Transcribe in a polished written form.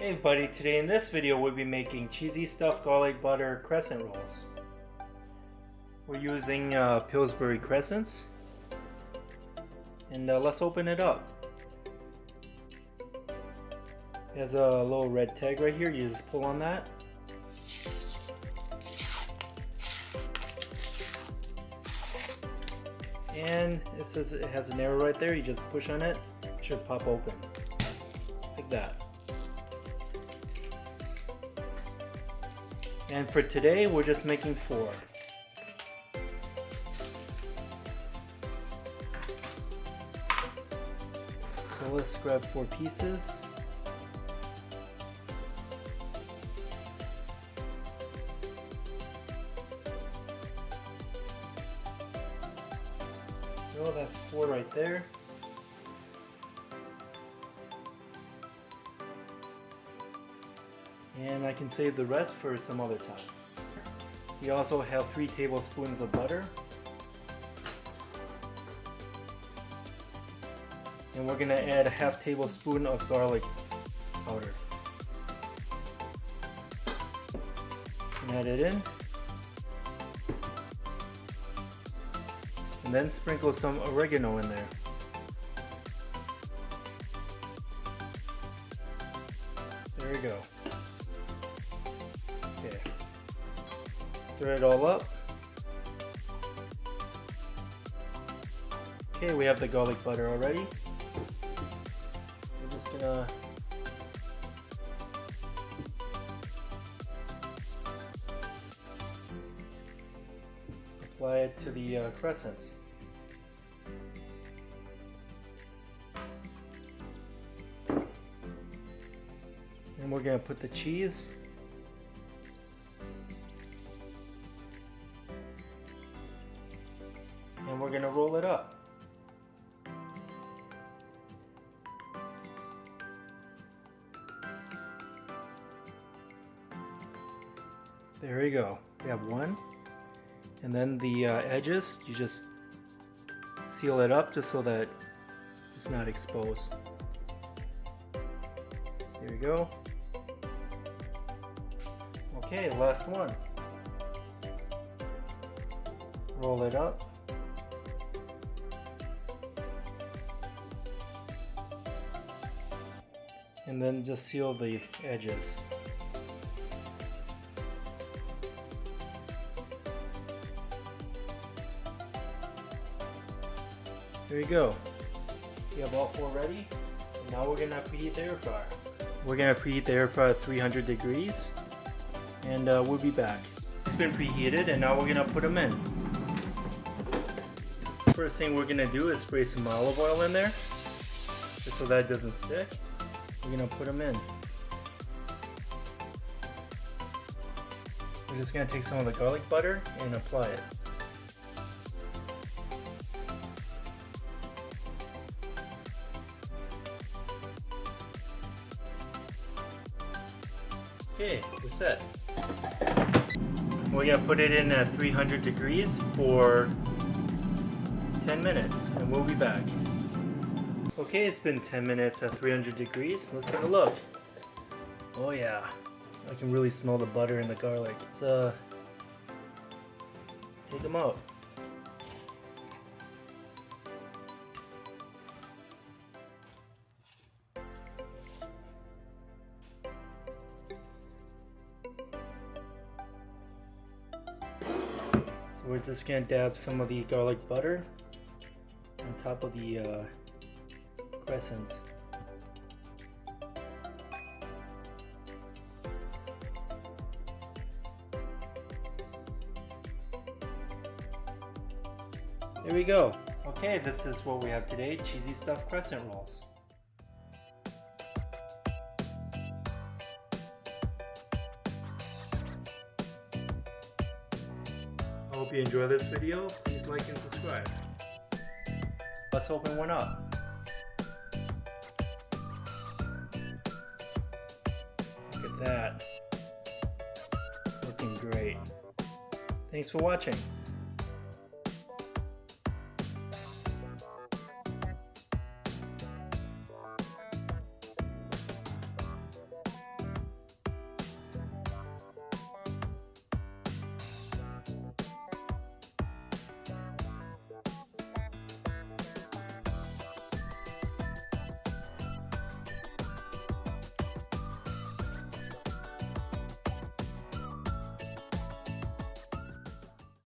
Hey buddy, today in this video we'll be making cheesy stuffed garlic butter crescent rolls. We're using Pillsbury crescents, and let's open it up. It has a little red tag right here, you just pull on that. And it says it has an arrow right there, you just push on it, it should pop open, like that. And for today, we're just making 4. So let's grab 4 pieces. Oh, that's 4 right there. And I can save the rest for some other time. We also have 3 tablespoons of butter. And we're going to add a half tablespoon of garlic powder. And add it in. And then sprinkle some oregano in there. There we go. Okay. Stir it all up. Okay, we have the garlic butter already. We're just gonna apply it to the crescents. And we're gonna put the cheese. And we're going to roll it up. There you go. We have 1. And then the edges, you just seal it up just so that it's not exposed. There you go. Okay, last one. Roll it up. And then just seal the edges. There you go. We have all 4 ready. And now we're going to preheat the air fryer. We're going to preheat the air fryer at 300 degrees. And we'll be back. It's been preheated and now we're going to put them in. First thing we're going to do is spray some olive oil in there. Just so that it doesn't stick. We're going to put them in. We're just going to take some of the garlic butter and apply it. Okay, we're set. We're going to put it in at 300 degrees for 10 minutes and we'll be back. Okay, it's been 10 minutes at 300 degrees. Let's take a look. Oh yeah, I can really smell the butter and the garlic. Let's take them out. So we're just gonna dab some of the garlic butter on top of the crescents. There we go. Okay, this is what we have today, cheesy stuffed crescent rolls. I hope you enjoy this video. Please like and subscribe. Let's open one up. Look at that. Looking great. Thanks for watching.